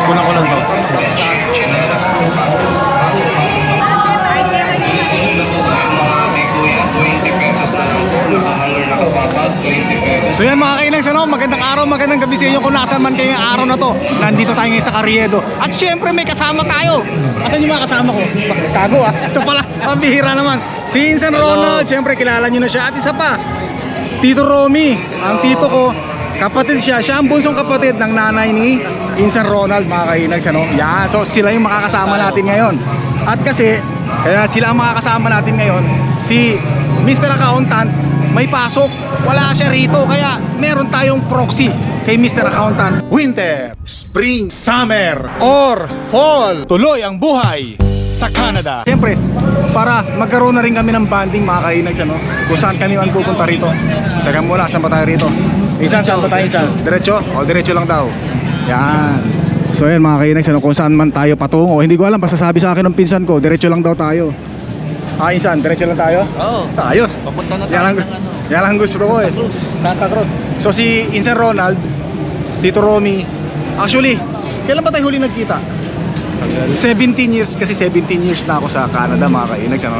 Kunan ko lang to. So yan mga kainags, ano, magandang araw, magandang gabi sa inyo kung nasaan man kayo yung araw na to. Nandito tayo ngayon sa Carriedo. At syempre may kasama tayo. Asan yung mga kasama ko? Tago ah. Ito pala, pambihira naman. Si Insan Ronald, syempre kilala nyo na siya. At isa pa, Tito Romy, ang tito ko. Kapatid siya, siya ang bunsong kapatid ng nanay ni Insan Ronald, mga kainags, ano. Yan, so sila yung makakasama natin ngayon. At kasi, kaya sila ang makakasama natin ngayon, si Mr. Accountant may pasok, wala siya rito, kaya meron tayong proxy kay Mr. Accountant. Winter, Spring, Summer, or Fall, tuloy ang buhay sa Canada. Siyempre, para magkaroon na rin kami ng banding mga kainags, ano, kung saan kami man pupunta rito. Teka muna, saan ba tayo rito? Isan, saan ba tayo? Isan? Diretso? O, diretso lang daw. Yan. So yan mga kainags, ano, kung saan man tayo patungo, hindi ko alam, basta sabi sa akin ng pinsan ko, diretso lang daw tayo. Ah, Insan, diretso lang tayo? Oo. Ayos. Papunta na tayo ng ano. Yan lang gusto ko eh. Santa Cruz. So si Insan Ronald, Tito Romy, actually, kailan ba tayo huli nagkita? 17 years, kasi 17 years na ako sa Canada mga kainags, ano?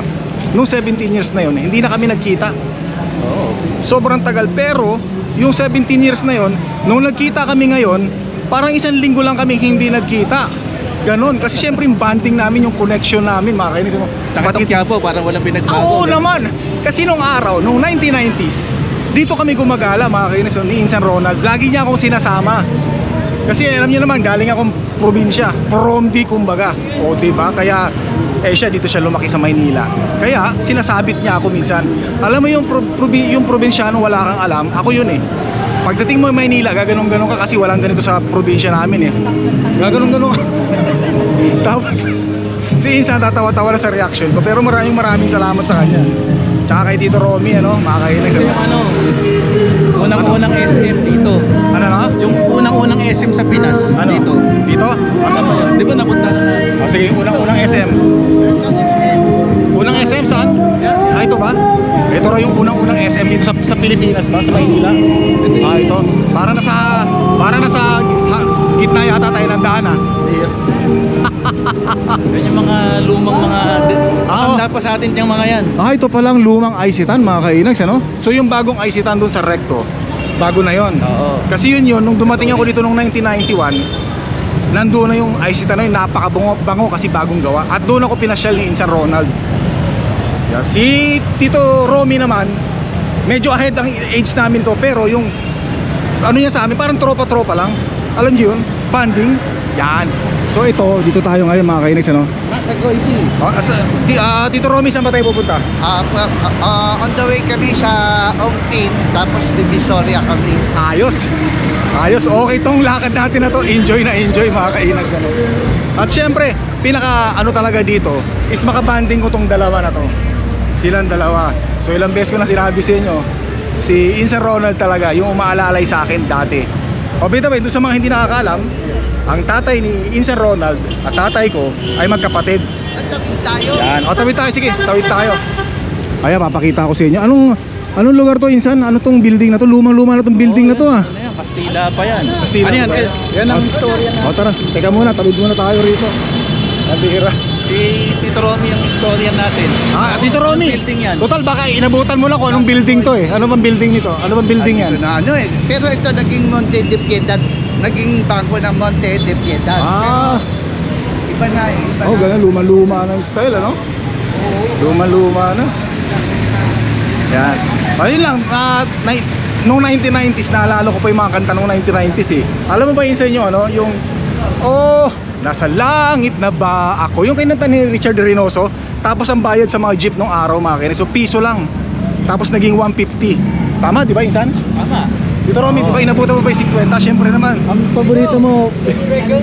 Nung 17 years na yun, hindi na kami nagkita. Sobrang tagal, pero yung 17 years na yun, nung nagkita kami ngayon, parang isang linggo lang kami hindi nagkita. Ganon, kasi syempre yung bonding namin, yung connection namin mga kainis. Tsaka itong Quiapo, parang walang pinagbago. Oo naman, kasi nung araw, nung 1990s, dito kami gumagala mga kainis, ni Insan Ronald. Lagi niya akong sinasama. Kasi alam niyo naman, galing akong probinsya, Promdi kumbaga. O diba, kaya siya dito siya lumaki sa Maynila. Kaya sinasabit niya ako minsan. Alam mo yung probinsyano wala kang alam, ako yun eh. Pagdating mo Maynila, gaganong-ganon ka kasi walang ganito sa probinsya namin eh. Gaganong-ganon ka. Tapos si Insan tatawa-tawa na sa reaction ko, pero maraming salamat sa kanya. Tsaka kay Tito Romy, ano, makakainis. Ito yung ano, unang-unang SM dito. Ano na? Yung unang-unang SM sa Pinas, Ano? dito. Dito? Asan ba yun? Di ba napunta na? Oh, sige, unang-unang SM. Unang SM saan? Ah, ito ba? Ito raw yung unang-unang SM dito sa Pilipinas ba? Sa Maynila? Ah, ito. Para na sa gitna yata tayo ng daan ah. Yan yung mga lumang mga handa pa sa atin yung mga yan. Ah, ito palang lumang Isitan mga kainags, ano? So yung bagong Isitan dun sa Recto, bago na yon. Oo. Kasi yun, nung dumating ako dito nung 1991, nandoon na yung Isitan na yun, napakabango kasi bagong gawa. At doon ako pinasyal ni Insan Ronald. Si Tito Romy naman, medyo ahead ang age namin to, pero yung ano yan sa amin, parang tropa-tropa lang. Alam niyo yun? Banding. Yan. So ito, dito tayo ngayon mga kainags, ano? Nasa Goiti. Tito Romy, saan ba tayo pupunta? On the way kami sa Ongtin, tapos Divisoria kami. Ayos. Ayos, okay tong lakad natin na to. Enjoy na enjoy mga kainags, ano? At syempre, pinaka ano talaga dito is makabanding ko tong dalawa na to. Silang dalawa. So ilang beses ko na sinabi sa inyo, si Insan Ronald talaga yung umaalalay sa akin dati. O bita ba, doon sa mga hindi nakakaalam, ang tatay ni Insan Ronald at tatay ko ay magkapatid. Nagtawid tayo. Yan, o tawid tayo, sige, tawid tayo. Ayan, papakita ko sa inyo. Anong lugar to, Insan? Ano tong building na to? Lumang-luma na tong building na to ah. Ano yan? Kastila pa yan. Kastila ano yan? pa yan. Yan ang istorya na. O tara, teka muna, tawid muna tayo rito. Nabihira. Si Tito Romy yung istorya natin. Ah, Tito Romy. Anong building yan? Total, baka inabutan mo lang kung anong building to eh. Ano bang building nito? Ano bang building yan? Ano eh. Pero ito naging Monte de Piedad. Naging bangko ng Monte de Piedad. Ah, Iba na eh. Iba oh, na. ganun, luma-luma na yung style, ano? Luma-luma na. Yan. Ayun lang, noong 1990s, naalala ko pa yung mga kanta noong 1990s eh. Alam mo ba yun sa inyo, ano? Yung, nasa langit na ba ako? Yung kinanta ni Richard Reynoso. Tapos ang bayad sa mga jeep nung araw mga kainis, so piso lang. Tapos naging 150. Tama, di ba, Insan? Tama. Dito Romy, di ba inabutan mo pa yung 50? Siyempre naman. Ang paborito mo,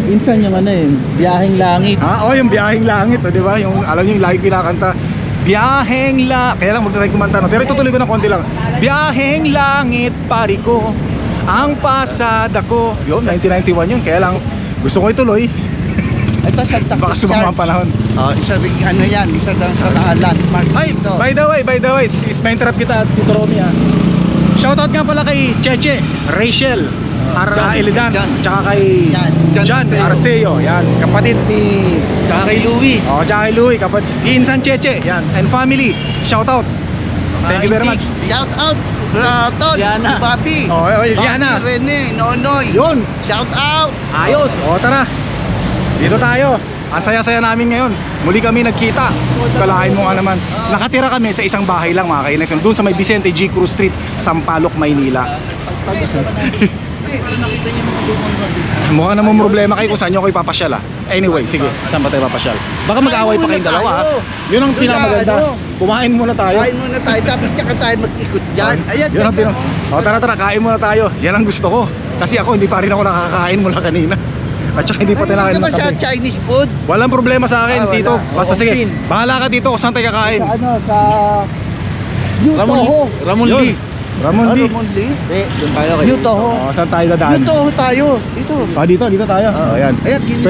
insan yung ano eh, Biyaheng Langit. Yung Biyaheng Langit, di ba? Yung alam niyo yung lagi kinakanta. Biyaheng Langit. Kaya lang magtatry kumanta no. Pero itutuloy ko ng konti lang. Biyaheng Langit, pari ko, ang pasada ko. Yun, 1991 yun. Kaya lang gusto ko ituloy. Ito Santa Cruz. Baka sumama ang panahon. Isa ring ano yan. Isa daw sa landmark Ay, dito. by the way, is ma-interrupt kita, Tito Romy ah. Shoutout nga pala kay Cheche, Rachel. Elidan, tsaka kay John Arceo. Yan, kapatid ni Tsaka kay Louie. tsaka kay Louie, kapatid si Insan Cheche. Yan, and family. Shout out. Thank you very much. Shout out Tol, Liana. Papi. Oh, Liana. Papi, Rene, Nonoy. Yun. Shout out. Ayos. O tara. Dito tayo. Ang saya-saya namin ngayon. Muli kami nagkita. Kalahin mo nga naman. Nakatira kami sa isang bahay lang mga kainex. Doon sa may Vicente G. Cruz Street, Sampaloc, Maynila. Mukha namang problema kayo kung saan nyo ako ipapasyal ah. Anyway, sige. Saan ba tayo papasyal? Baka mag-away pa kayong dalawa ah. Yun ang pinakamaganda. Kumain muna tayo. Kain muna tayo, tapos saka tayo mag-ikot dyan. Ayan, Yun ang O tara, kain muna tayo. Yan ang gusto ko. Kasi ako hindi pa rin ako nakakakain mula kanina. At saka hindi pa tinakain naman ng sa tabi. Chinese food. Walang problema sa akin, Ah, wala. Tito. Basta Oo, sige, Pin. bahala ka dito kung saan tayo kakain. Sa Yutoho. Ramon Yun. Lee. Ramon B. Ramon Lee? Hindi, doon tayo kay Yutoho. Oh, saan tayo dadaan? Yutoho tayo. Dito. Dito tayo. Oh, ayan. Ayan, gini-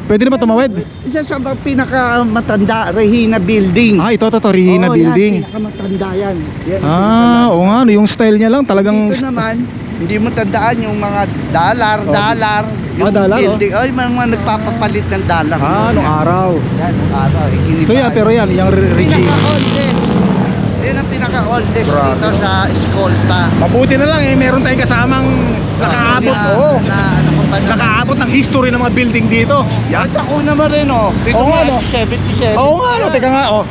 Pwede na ba tumawid? Isa sa mga pinakamatanda, Regina Building. Ah, ito Regina Oo, Building. Yan, pinakamatanda yan. Yan, Ah, oo nga, yung style niya lang talagang Dito naman, hindi mo tandaan yung mga dalar. Yung dalar, building. Ay, mga nagpapapalit ng dalar. nung araw. Yan, nung araw. So yan, pero yan, yung Regina. Pinaka-oldest. Yan ang pinaka-oldest Grabe, dito no? sa Escolta. Mabuti na lang meron tayong kasamang nakaabot. Na- Oo. Na, ano ko ba na? Nakaabot ng history ng mga building dito. Yan. Ito ako naman rin, oh. Dito Oo nga, nga, no? 77. Oo nga, teka nga, oh.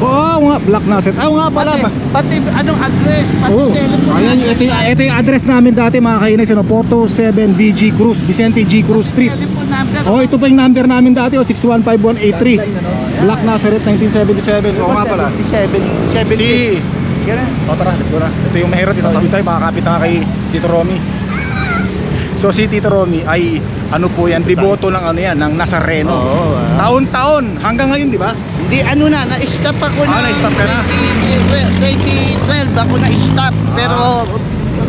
Oo nga, Black Nasset. Oo nga pala. Pati anong address, pati Oh, telephone. ayan, ito yung address namin dati mga kainis, ano, 427 VG Cruz, Vicente G. Cruz Street. Telephone number. Oh, ito pa yung number namin dati, 615183. Black Nazareth 1977. Oo nga pala. 77. Si Ganun. O tara, let's go na. Ito yung mahirap, dito tabi tayo, makakapit na kay Tito Romy. So si Tito Romy ay ano po yan, deboto ng ano yan, ng Nazareno. Oo, Taon-taon, hanggang ngayon, di ba? Hindi, ano na-stop ako Ah, na-stop ka na? 2012 ako na-stop. Pero,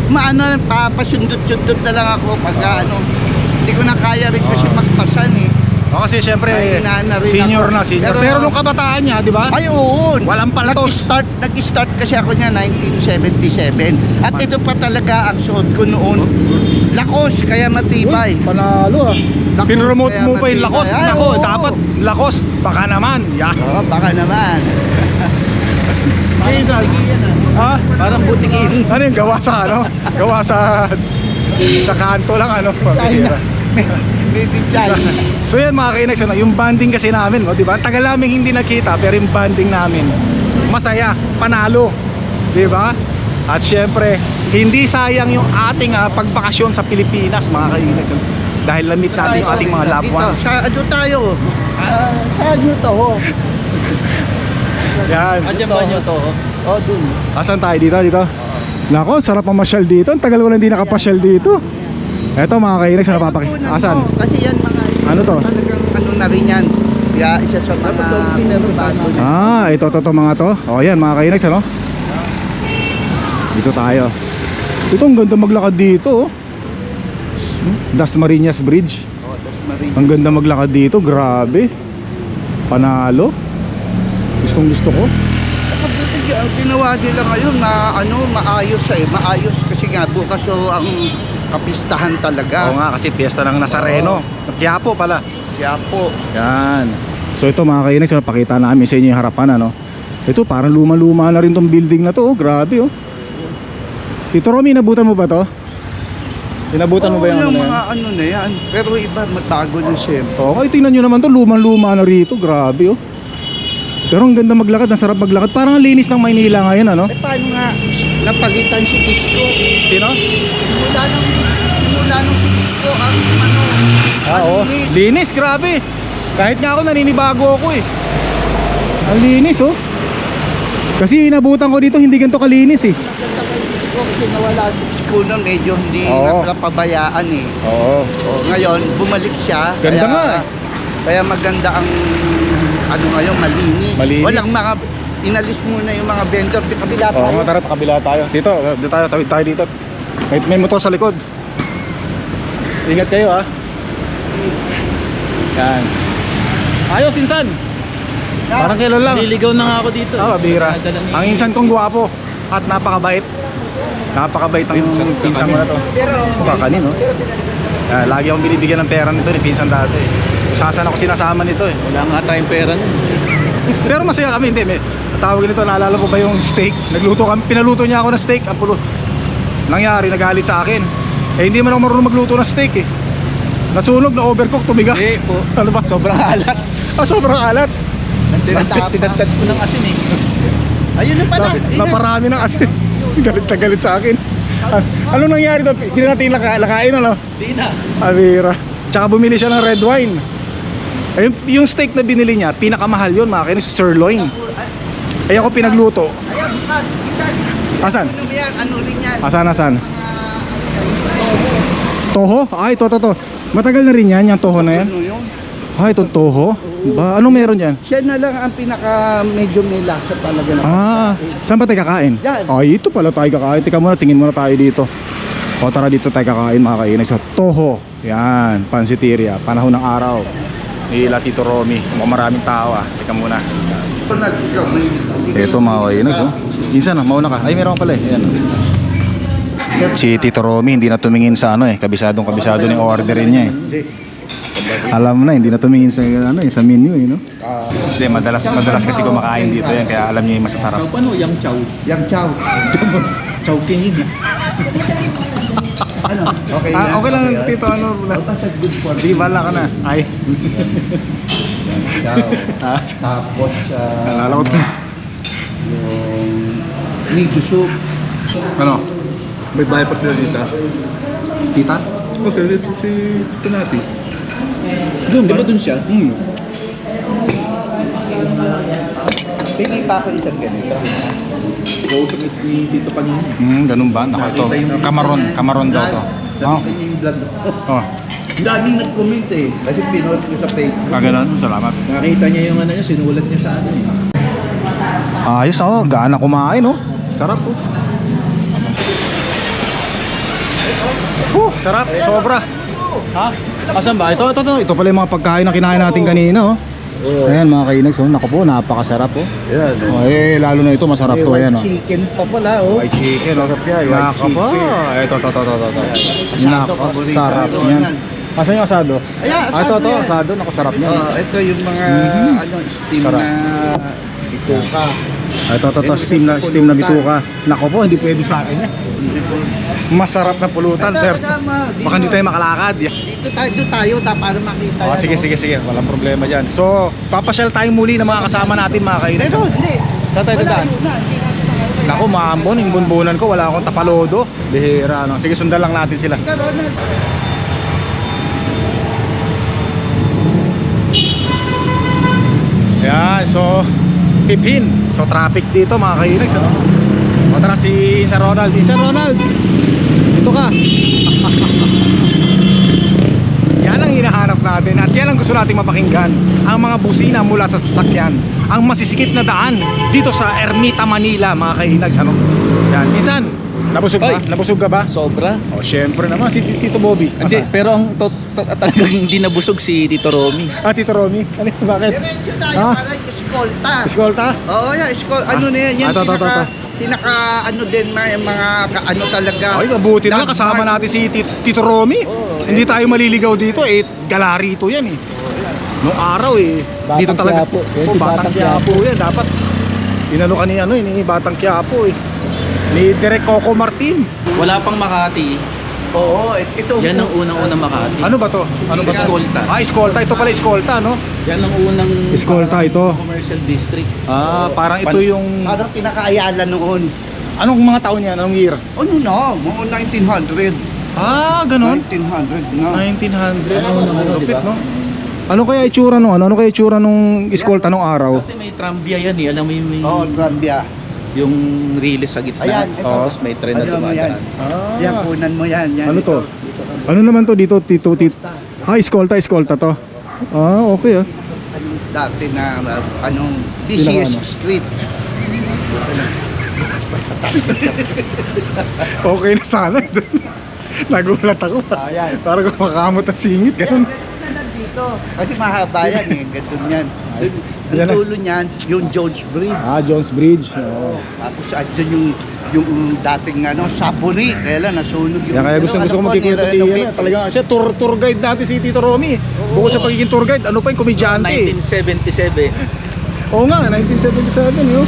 maano, papasundot-sundot na lang ako pagka ano. Hindi ko na kaya rin kasi magpasan eh. O kasi syempre, Mahina na rin senior ako. na, senior. Pero nung kabataan niya, di ba? Ay, oo. Walang paltos. Nag-start kasi ako niya 1977. At ito pa talaga ang suot ko noon. Lakos, kaya matibay. Uy, panalo ah. Lakos, Pinromote kaya mo pa yung matibay. Lakos. Ay, Nako, oo. dapat Lakos, baka naman. Yeah. Oo, baka naman. Minsan. Ha? Parang butikin. Ano yung gawa sa ano? Gawa sa kanto lang ano? Pambihira. Made in China. So yan mga kainex, ano, yung banding kasi namin, no, di ba? Tagal namin hindi nakita, pero yung banding namin masaya, panalo, di ba? At syempre, hindi sayang yung ating pagbakasyon sa Pilipinas mga kainex, no? Dahil lamit natin yung ating mga loved Dito, ones. sa ano tayo? Sa ano to? Yan. Andiyan ba nyo to? Oh, dun. Asan tayo dito? Nako, sarap mamasyal dito. Ang tagal ko lang hindi nakapasyal dito. Eto mga kainex, ano Kunan Asan? mo, kasi yan mga Ano to? Talagang ano na rin yan. Kaya isa sa mga pero bago na. Ah, ito mga to. O yan mga kainex, ano? Dito tayo. Ito ang ganda maglakad dito, oh. Dasmariñas Bridge. Oh, tas marin. Ang ganda maglakad dito, grabe. Panalo. Gustong gusto ko. Kapag ginawa nila ngayon na ano, maayos maayos kasi nga bukas so ang kapistahan talaga. Oo nga, kasi piyesta ng Nazareno. Quiapo pala. Kaya po, Yan. So ito mga kainex, ano, pakita namin sa inyo yung harapan, ano. Ito parang luma-luma na rin tong building na to, oh. Grabe, oh. Tito Romy, inabutan mo ba to? Inabutan mo ba yung ano na yan? mga ano na yan. Pero iba, matago na siyempre. Okay, tingnan nyo naman to, lumang-luma na rito, grabe, oh. Pero ang ganda maglakad, nasarap maglakad. Parang ang linis ng Maynila ngayon, ano? Eh paano nga napalitan si Disco? Sino? Mula nung si Disco ang ano. Oo. malinis. Linis, grabe. Kahit nga ako naninibago ako eh. Ang linis, oh. Kasi inabutan ko dito, hindi ganito kalinis eh. Maganda kay Disco kasi nawala si Disco nung medyo hindi Oo. napabayaan eh. Oo. O, ngayon, bumalik siya. Ganda nga eh. Kaya maganda ang ano ngayon, malinis. Malinis. Walang mga, inalis muna yung mga vendor. Di kabila Oo, tayo. tara, kabila tayo. Dito tayo, tawid tayo dito. May motor sa likod. Ingat kayo, ah. Yan. Ayos, insan. Parang kailan lang. Nililigaw na nga ako dito. Ah, bira. Nadala ni- Ang insan kong gwapo at napakabait. Napakabait ng pinsan mo na to. Kakanin, no? Lagi akong binibigyan ng pera nito ni pinsan dati. Saan ako sinasama nito eh. Wala nga tayong pera nun. Pero masaya kami, hindi. Tawag nito, naalala ko ba yung steak? Nagluto kami, pinaluto niya ako ng steak. Ang pulo. Nangyari, nagalit sa akin. Eh hindi man ako marunong magluto ng steak eh. Nasunog, na overcook, tumigas. Eh po, Ano ba? sobrang alat. Sobrang alat. Tinadtad ko ng asin eh. Ayun na pala. Naparami ng asin. Galit na galit sa akin. Ano nangyari doon? Hindi natin lakain, ano? Di na. Avira. Tsaka bumili siya ng red wine. Ayun, yung steak na binili niya, pinakamahal yun mga kainis, sirloin. Ay ako pinagluto. Ayan, Asan? ano yan? Ano rin yan? Asan? Toho? Ay, to. Matagal na rin yan, yung toho na yan. Ano yun? Ay, itong toho. Ba, ano meron yan? Siya na lang ang pinaka medyo may lasa talaga na. Saan ba tayo kakain? Yan. Ay, ito pala tayo kakain. Tika muna, tingin muna tayo dito. O tara dito tayo kakain mga kainis. Sa toho. Yan, pansiteria. Panahon ng araw. Nila Tito Romy. Mukhang maraming tao ah. Tika muna. Ito mga kainis oh. Insan oh, mauna ka. Ay, meron ka pala eh. Ayan. Si Tito Romy hindi na tumingin sa ano eh. Kabisado ni orderin niya eh. Alam mo na, hindi na tumingin sa ano sa menu eh, no? Hindi, madalas kasi kumakain dito yan, kaya alam niya yung masasarap. Chow pa no? Yang chow. Yang chow. Chow king. Ano? Okay Okay lang Tito, ano? Basta good for Di bala ka na. Ay. chow. Tapos Alala ko to. yung miso soup. Ano? May bahay pa sila dito. Tita? O, si Tanati. Doon, di ba doon siya? Pingay pa ako isang ganito. Kausap ni Tito kanina. Ganun ba? Naka ito. Kamaron daw to. Oh. Nakita niyo yung vlog na. Oh. Daming nag-comment eh. Kasi pinost ko sa Facebook. Ganun. Salamat. Nakita niya yung ano niya, sinulat niya sa ano eh. Ayos oh, gaan na kumain oh. Sarap oh. Sarap, sobra. Ha? Asan ba? Ito pala yung mga pagkain na kinain natin kanina oh. Ayan mga kainags oh, naku po, napakasarap oh. Yan. Oh, lalo na ito, masarap to ayan oh. Chicken pa pala oh. White chicken oh. Naka po. Ito. Asado, paborito Sarap ko yan. yan. Asan yung asado? Ayan, Ito, asado yan. asado, naku sarap niya. Ito yung mga steam Sarap. na bituka. Ito, steam na bituka. Naku po, hindi pwede sa akin yan. Masarap na pulutan, pero baka hindi tayo makalakad. Dito tayo para makita. Oh, sige, walang problema dyan. So, papasyal tayo muli ng mga kasama natin mga kainis. Pero hindi. Saan tayo dadaan? Naku, maambon, yung bunbunan ko, wala akong tapalodo. Bihira, no? Sige, sundan lang natin sila. Yan, so pipin. So traffic dito mga kainis, ano? O tara si Sir Ronald. Sir Ronald, dito ka. Yan ang hinahanap natin at yan ang gusto nating mapakinggan. Ang mga busina mula sa sasakyan. Ang masisikip na daan dito sa Ermita, Manila mga kainags, ano? Yan, minsan nabusog ba? Oy. Nabusog ka ba? Sobra. Oh, syempre naman si Tito Bobby. Hindi, Asa? pero ang talagang hindi nabusog si Tito Romy. Tito Romy. Ano yun? Bakit? Diretso tayo Ah? para eskolta. Eskolta? Oo, yan, ano na yan, yan Ito. pinaka ano din mga ano talaga. Ay, mabuti na kasama natin si Tito Romy. Oo, Hindi tayo maliligaw dito eh. Galarito yan eh. Nung araw eh. Batang Dito talaga. Quiapo. Yan Oh, si Batang Batang Quiapo yan. Dapat inano ka ni ano eh, ni Batang Quiapo eh. Ni Direk Coco Martin. Wala pang Makati. Oo, ito. Yan ang unang-unang Makati. Ano ba to? Ano ba? Eskolta. Eskolta. Ito pala Eskolta, no? Yan ang unang Eskolta ito. commercial district. Parang ito yung... Parang pinaka-ayala noon. Anong mga taon yan? Anong year? Ano na, mga 1900. Ganon? 1900 na. 1900. Lupit, no? Ano kaya itsura nung ano? Ano kaya itsura nung Eskolta nung araw? Kasi may trambia yan eh. Alam mo yung, Oo, Grambia. yung release sa gitna. Ayan, ito. Tapos may tren na Alam mo yan. dumadaan. Yan, punan mo yan. Yan Ano ito. to? Ano naman to dito, Tito? Eskolta to. Okay ah. Dati na, anong, DCS Pinaka ano? Street. Okay na sana. Nagulat ako. Ayan. Parang kumakamot at singit. Ganun. dito. Kasi mahaba yan eh, ganun yan. Yan Ang na. dulo niyan, yung Jones Bridge. Jones Bridge. Oo. Tapos andyan yung dating Sapuri, kaya lang nasunog yung... Yan kaya gusto ko magkikwento si talaga siya tour guide natin si Tito Romy. Bukod sa pagiging tour guide, ano pa yung komedyante. 1977. Oo nga, 1977 yun.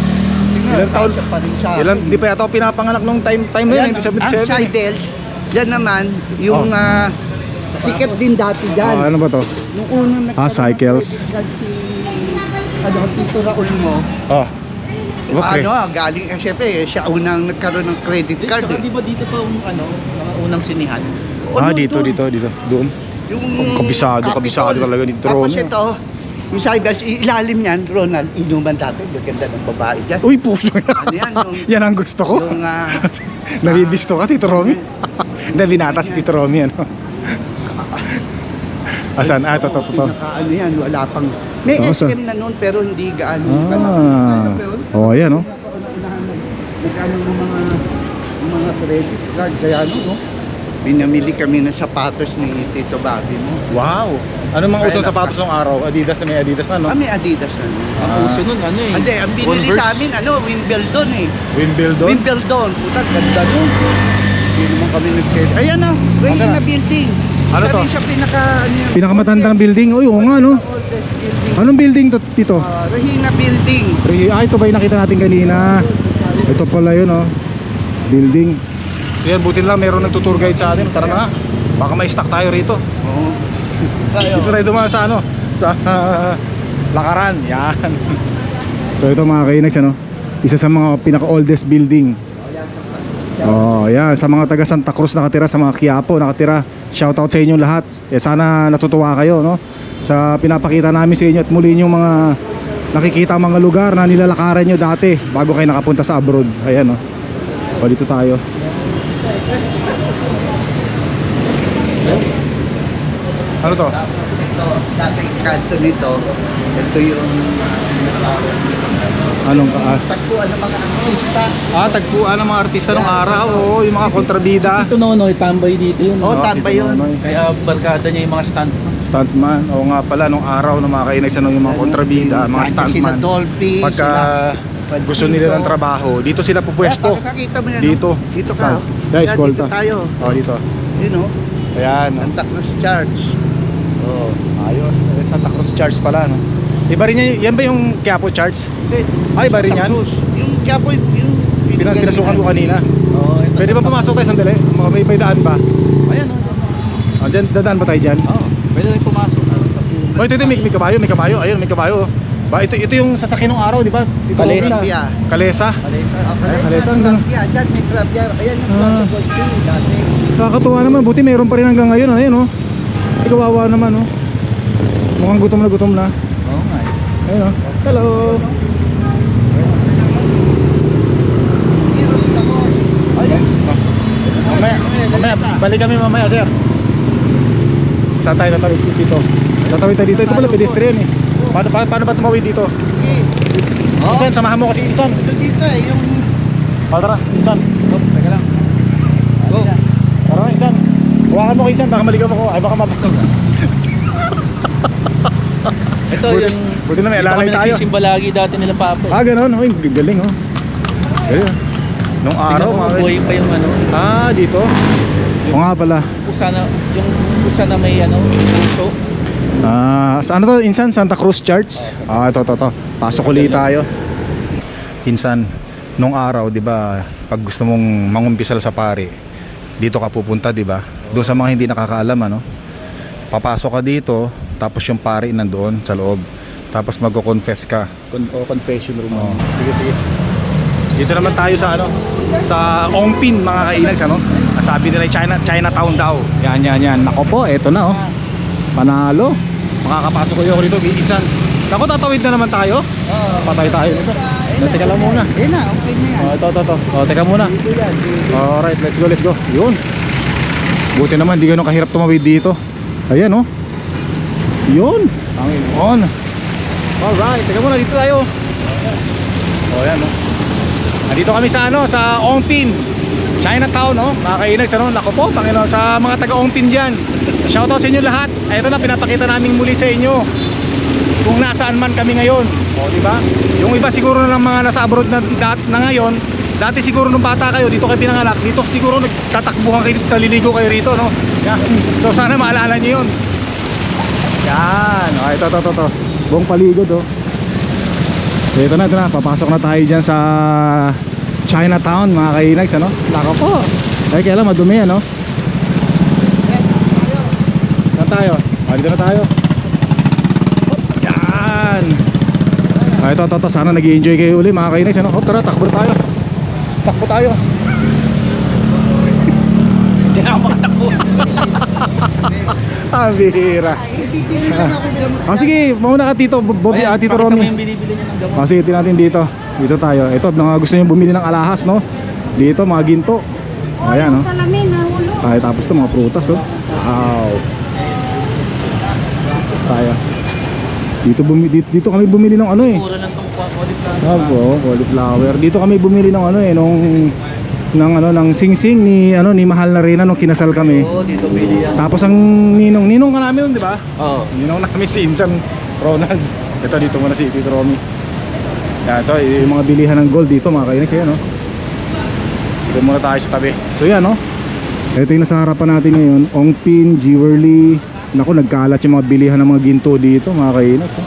Ilang taon pa rin siya. Hindi pa yata ako pinapanganak nung time na yun, Ayan, ang 1977. Cybels, yan naman, yung sikat din dati dyan. Ano ba to? Nung unang nagkaroon Cycles. ng credit card si Tito Raul mo, Oh. Okay. galing, syempre, siya unang nagkaroon ng credit card. Tsaka di ba dito pa yung mga unang sinihan? Dito. Doon. Yung Kabisado talaga ni Tito Tapos Romy. ito, yung Cybels, ilalim niyan, Ronald, inuman dati, gaganda ng babae dyan. Uy, puso. Ano yan, Yan ang gusto ko. Yung, Nabibisto ka, Tito Romy? Hindi, binata si Tito Romy, ano? Asan? Ito. Ano yan, wala pang... May Ito, SM na noon, pero hindi gaano. Ayan, oh. Nagkano ng mga credit card, kaya no? Binamili kami ng sapatos ni Tito Bobby mo. Wow! Ano mga usong sapatos ng araw? Adidas na may Adidas na, no? May Adidas na. Ang uso nun, Hindi, ang binili Converse? sa amin, Wimbledon eh. Wimbledon? Wimbledon. Puta, ganda nun. Hindi naman kami nag-credit. Ayan na, Regina Building. Ano to? Sabi siya Pinakamatandang building. Uy, oo nga, no? oldest building. Anong building to, Tito? Regina Building. Ito ba yung nakita natin kanina? Ito pala yun, oh. Building. So yan, buti lang meron nagtutour guide sa atin. Tara na nga. Baka may stock tayo rito. Oo. Dito tayo dumaan sa sa Lakaran. Yan. So ito mga kainags, ano? Isa sa mga pinaka-oldest building. Oh, yan. Sa mga taga Santa Cruz nakatira, sa mga Quiapo nakatira. Shoutout sa inyong lahat. Sana natutuwa kayo, no? Sa pinapakita namin sa inyo at muli yung mga nakikita mga lugar na nilalakaran nyo dati bago kayo nakapunta sa abroad. Ayan, no? O, dito tayo. Ano to? Ito, dating kanto nito, ito yung Anong tagpuan ng mga artista. tagpuan ng mga artista nung araw. Oo, yung mga kontrabida. Ito Nonoy, tambay dito yun. Oo, tambay yun. Kaya barkada niya yung mga Stuntman. Oo nga pala, nung araw na mga kainags, yung mga kontrabida, mga Nandiyan stuntman. Sila Dolphy, Pagka gusto nila ng trabaho, dito sila pupwesto. Nakakita mo yan, Dito. Dito ka. Yeah, Yan, eskolta. dito tayo. Oh, dito. Yun o. Ayan. Santa Cruz Church. Oh, ayos. Santa Cruz Church pala, no? Iba rin yan ba yung Quiapo Church? Hindi. Ay, iba rin yan? Santa Cruz. Yung Quiapo, yung... Pinasukan ko kanina. Oo, ito. Pwede ba pumasok tayo sandali? May daan ba? Ayan o. Dyan, dadaan ba tayo dyan? Oo, pwede rin pumasok. Oh, ito may kabayo. Ayun, may kabayo. Ito yung sasakyan ng araw, di ba? Kalesa. Kalesa. Kalesa, ang ganda. Dyan may club yan. Ayan yung Santa Cruz dati. Nakakatuwa naman, buti meron pa rin hanggang ngayon. Ayun, oh. Ay, kawawa naman, oh. Mukhang gutom na. Oo nga. Ayun, oh. Hello. Mamaya, balik kami mamaya, sir. Saan tayo tatawid dito? Tatawid tayo dito. Ito pala pedestrian eh. Paano ba tumawid dito? Oh, Isan, samahan mo kasi Isan. ito dito eh, yung... Tara, Isan. Teka lang. Go. Tara, Isan. Huwakan mo kay Isan, baka maligaw ako. Ay, baka mapagtog. Ito yung... Buti na may dito alalay kami tayo. nagsisimba lagi dati nila papa. Ganon. Ay, galing, oh. Galing, oh. Nung araw, Tingnan mo, buhay pa yung dito. O nga pala. yung usa na may puso. Sa ano to? Insan? Santa Cruz Church? Ito. Pasok ulit tayo. Insan, nung araw, di ba, pag gusto mong mangumpisal sa pari, dito ka pupunta, di ba? Doon sa mga hindi nakakaalam, ano? Papasok ka dito, tapos yung pari nandoon sa loob. Tapos magko-confess ka. Confession room. Sige. Dito naman tayo sa sa Ongpin, mga kainags, ano? Sabi nila Chinatown daw. Yan. Nako po, eto na, oh. Panalo. Makakapasok ko rito, Insan. Ako, tatawid na naman tayo. Patay tayo nito. Teka lang muna. Ayun na, okay na yan. Ito. Teka muna. Dito yan. Alright, let's go. Yun. Buti naman, di ganun kahirap tumawid dito. Ayan, oh. Yun. Panginoon. Alright, teka muna, dito tayo. Ayan, oh. Nandito kami sa sa Ongpin, Chinatown, no? Mga kainags, Nako po, Panginoon, sa mga taga Ongpin diyan. Shoutout sa inyo lahat. Ito na, pinapakita namin muli sa inyo kung nasaan man kami ngayon. O, di ba? Yung iba siguro ng mga nasa abroad na ngayon, dati siguro nung bata kayo, dito kayo pinanganak, dito siguro nagtatakbuhan kayo, naliligo kayo rito, no? Yan. So sana maalala nyo yun. Yan. O, ito. Buong paligid, oh. Ito na, papasok na tayo dyan sa Chinatown, mga kainags, ano? Nako po. Ay, kaya lang madumi, ano? Saan tayo? Dito na tayo. Yan. Ito. Sana nag-i-enjoy kayo uli, mga kainags, ano? Tara, takbo tayo. Takbo tayo. Hindi na ako makatakbo. Ang bihira. Bibili lang ako gamot. Sige, mauna ka Tito Bobby, Tito Pakita mo Romy. yung binibili niya ng gamot. Sige, tingnan natin dito. Dito tayo. Ito, mga gusto nyo bumili ng alahas, no? Dito, mga ginto. Ayan, no? Salamin, nahulo. Tayo, tapos ito, mga prutas, oh. Wow. Tayo. Dito kami bumili ng ano, eh. Mura lang tong cauliflower. Cauliflower. Dito kami bumili ng ano, eh, ng singsing ni Mahal na Reyna nung kinasal kami. Oo, dito bili yan. Tapos ang ninong ka namin doon, di ba? Oo. Ninong namin si Insan Ronald. Ito, dito muna si Tito Romy. Yan, ito, yung mga bilihan ng gold dito, mga kainis yan, no? Dito muna tayo sa tabi. So yan, no? Ito yung nasa harapan natin ngayon, Ongpin, Jewelry. Naku, nagkalat yung mga bilihan ng mga ginto dito, mga kainis, no?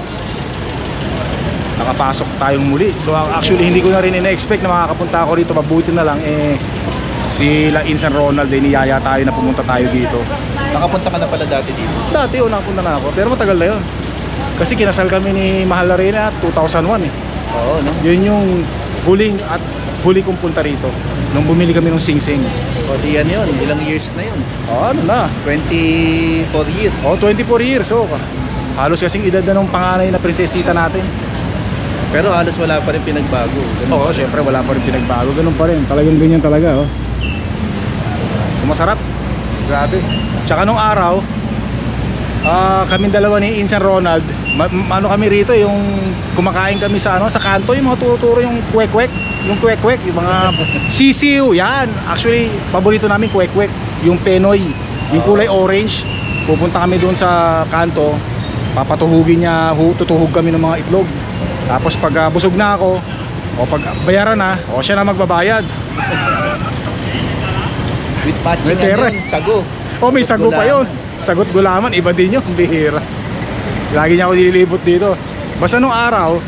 Nakapasok tayong muli. So actually hindi ko na rin ina-expect na makakapunta ako rito. Mabuti na lang sila Insan Ronald niyaya tayo na pumunta tayo dito. Nakapunta ka na pala dati dito. Dati nakapunta na ako, pero matagal na yun. Kasi kinasal kami ni Mahal na Reyna 2001 eh. Oo, no? Yun yung huli kong punta rito nung bumili kami ng singsing. O di yan yun, ilang years na yun. Ano na? 24 years. 24 years. Halos kasing edad na nung panganay na prinsesita natin. Pero halos wala pa rin pinagbago. Oo, syempre wala pa rin pinagbago. Ganun pa rin. Talagang ganyan talaga, oh. So masarap. Grabe. Tsaka nung araw, kaming dalawa ni Insan Ronald, ano kami rito, yung kumakain kami sa sa kanto, yung mga turo-turo, yung kwek-kwek, yung mga sisiw, yan. Actually, paborito namin kwek-kwek, yung penoy, yung kulay orange. Pupunta kami doon sa kanto, papatuhugin niya, tutuhog kami ng mga itlog. Tapos pag busog na ako, o pag bayaran na, siya na magbabayad. With matching May pera. ano yun, sago. May sago pa yun. Sagot gulaman, iba din yun, bihira. Lagi niya ako nililibot dito. Basta nung araw,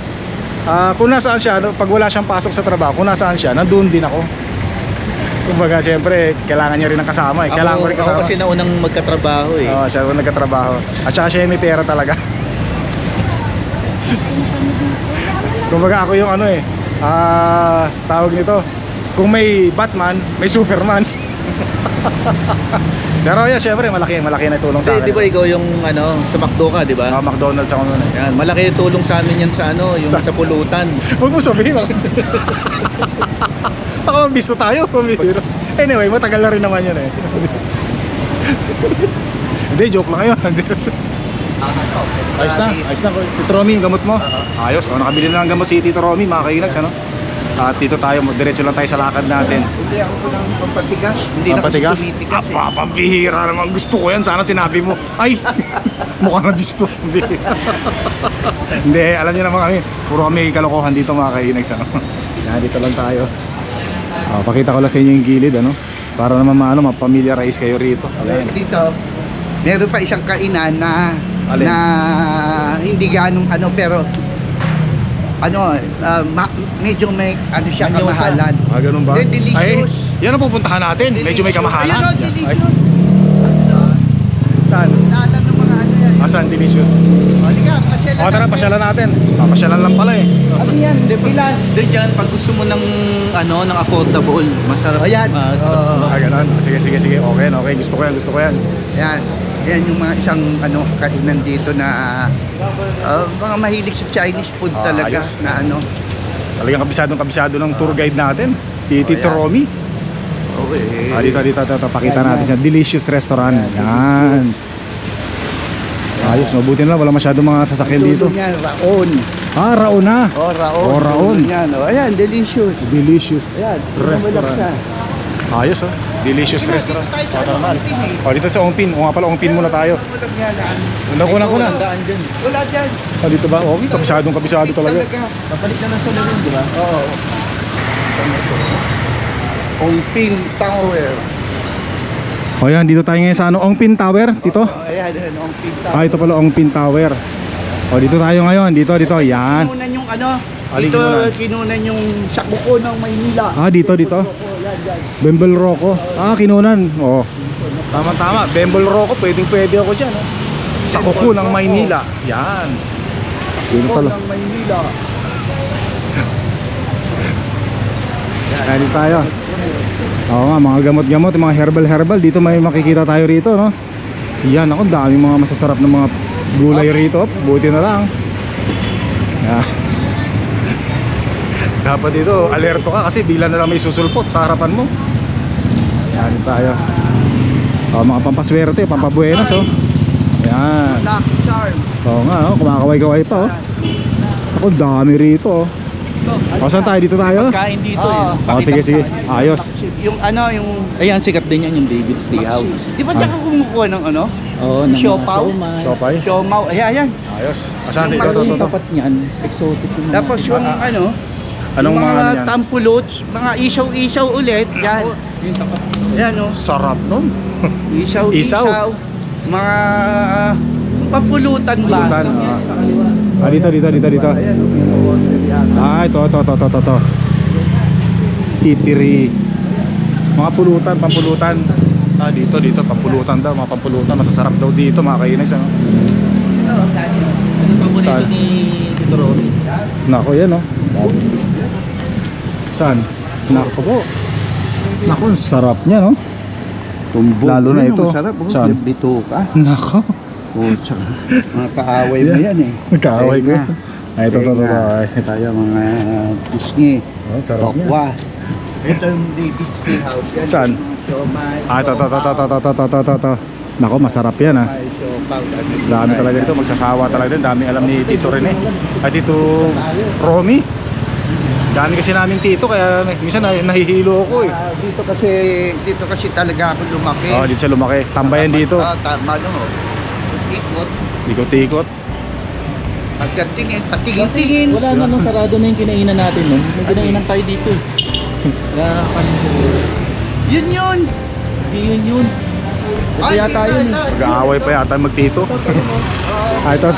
kung nasaan siya, pag wala siyang pasok sa trabaho, kung nasaan siya, nandun din ako. Kumbaga, siyempre, kailangan niya rin ng kasama, eh. Kailangan ko rin kasama. Ako kasi naunang magkatrabaho eh. Siya naunang nagkatrabaho. At saka siya may pera talaga. Kumbaga, ako yung tawag nito, kung may Batman, may Superman. Pero yan, syempre, malaki na tulong sa akin. Di ba ikaw yung sa McDo ka, di ba? McDonald's ako nun. Yan, malaki yung tulong sa amin yan sa yung sa pulutan. Huwag mo sabihin. Baka mabisto tayo. Anyway, matagal na rin naman yun eh. Hindi, joke lang yun. Ayos na. Tito Romy, yung gamot mo? Ayos. Nakabili na ng gamot si Tito Romy, mga kainags, ano? At dito tayo, diretso lang tayo sa lakad natin. Hindi ako ng pampatigas. Hindi na kasi Pampatigas? tumitigas eh. Pambihira naman. Gusto ko yan. Sana sinabi mo. Ay! Mukhang nabisto. Hindi, alam niyo naman kami. Puro kami kalokohan dito, mga kainags, ano? Yan, dito lang tayo. Pakita ko lang sa inyo yung gilid, ano? Para naman ma-familiarize kayo rito. Dito, meron pa isang kainan na Alin? na hindi ganong pero medyo may siya kamahalan. Ganun ba? Delicious. Ay, yan ang pupuntahan natin. Medyo may kamahalan. Ayun, Ay, delicious. saan? Kilala ng mga yan. Saan? Delicious. Halika, pasyalan. Tara, pasyalan natin. Pasyalan lang pala eh. Ano yan? Ilan? Doon dyan, pag gusto mo ng ng affordable, masarap. Ayan. Ganun. Sige. Okay. Gusto ko yan. Yan. Yan yung mga isang kainan dito na mga mahilig sa Chinese food talaga ayos. na Talagang kabisado ng tour guide natin. Tito yan. Romy. Dito. Pakita natin siya. Delicious restaurant. Yan. Ayos, mabuti na lang. Wala masyadong mga sasakyan dito. Yan, Raon. Raon na. Raon. Raon. Yan. Ayan, delicious. Delicious Ayan. restaurant. Ayos oh. Delicious Dito restaurant. tayo sa Tara na. Ongpin eh. Oh, dito sa Ongpin. O nga pala, Ongpin muna tayo. Walang yan, Unang kuna. Daan dyan. Wala dyan. Oh, dito ba? Okay, kabisado talaga. Papalit ka ng salarin, di ba? Oo. Ongpin Tower. O yan, dito tayo ngayon sa ano, Ongpin Tower, dito. Ayan, Ongpin Tower. Ah, ito pala Ongpin Tower. O, dito tayo ngayon, dito, yan. Kinunan yung ano, Alin dito kinunan? kinunan yung Sakuko ng Maynila. Ah, dito. Bembel Rocco. Ah, kinunan. Oh. Tama. Bembel Rocco, pwede ako dyan. Oh. Sa kuko ng Maynila. Yan. Dito tala. ng Maynila. Yan, dito tayo. Oo nga, mga gamot-gamot, mga herbal. Dito may makikita tayo rito, no? Yan, ako, daming mga masasarap na mga gulay rito. Buti na lang. Yan. Dapat dito, alerto ka kasi bila na lang may susulpot sa harapan mo. Yan, dito tayo. Oh, mga pampaswerte, pampabuenas, oh. Yan. Lucky Charm. Oo nga, oh, kumakaway-kaway pa, oh. Ako, dami rito, oh. O, saan tayo? Dito tayo? Kain dito Oo. Oh, sige. Ayos. Yung ano, yung... Ayan, sikat din yan yung David's Tea House. Di ba diyan ka kumukuha ng ano? Oo, ng mga Siopaw? siomay. Sopay? Siomaw. Ayan. Ayos. Saan Yung dito? Yung tapat niyan, exotic yung mga. Tapos yung ano, Anong yung mga ano yan? tampulots, mga isaw-isaw ulit. Yan. Yung tapat. Yan o. Sarap nun. Isaw-isaw. Mga pampulutan ba? Pulutan, ah. Sa kaliwa. Ah, dito. Ayan o. Ah, ito. Titiri. Mga pulutan, pampulutan. Ah, dito, pampulutan daw. Mga pampulutan, masasarap daw dito, mga kainis. Ano? Ano paborito Saan? ni Tito Rory? Nako, yan, oh. Saan? Nako po. Nako, ang sarap niya, no? Lalo na ito. Masarap. Saan? Bito ka. Nako. Mga kaaway mo yan eh. Kaaway ko. Ay, ito. Ay. Tayo mga pisngi. Oh, sarap niya. Tokwa. Ito yung David's Tea House. Yan. Saan? Siomay. Ah, ito. Nako, masarap yan, ah. May siopaw. Dami talaga dito, magsasawa talaga din. Dami alam ni Tito Rene. Ay, Tito Romy. Dami kasi namin tito, kaya minsan nahihilo ako eh. Dito kasi talaga ako lumaki. Oh, dito sa lumaki. Tambayan dito. Tama no. Ikot. Ikot-ikot. Pagkatingin, patingin-tingin. Wala na nung sarado na yung kinainan natin nun. May kinainan tayo dito. Kaya Yun. Hindi yun. Ito yata yun eh. Mag-aaway pa yata magtito. Ah, ito.